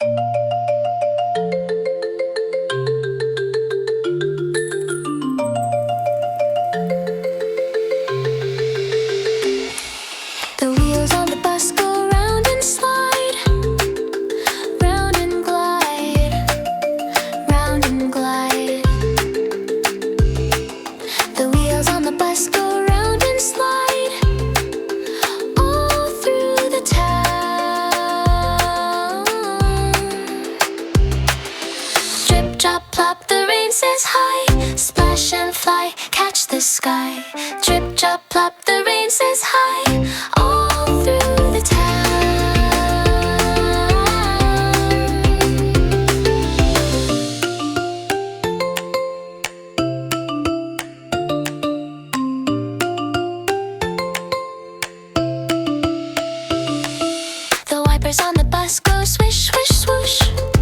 The wheels on the bus go round and slide, round and glide, round and glide. The wheels on the bus go round and slide, all through the town. Drip, drop, plop, the rain says hi. Splash and fly, catch the sky. Drip, drop, plop, the rain says hi, all through the town. The wipers on the bus go swish, swish, swoosh.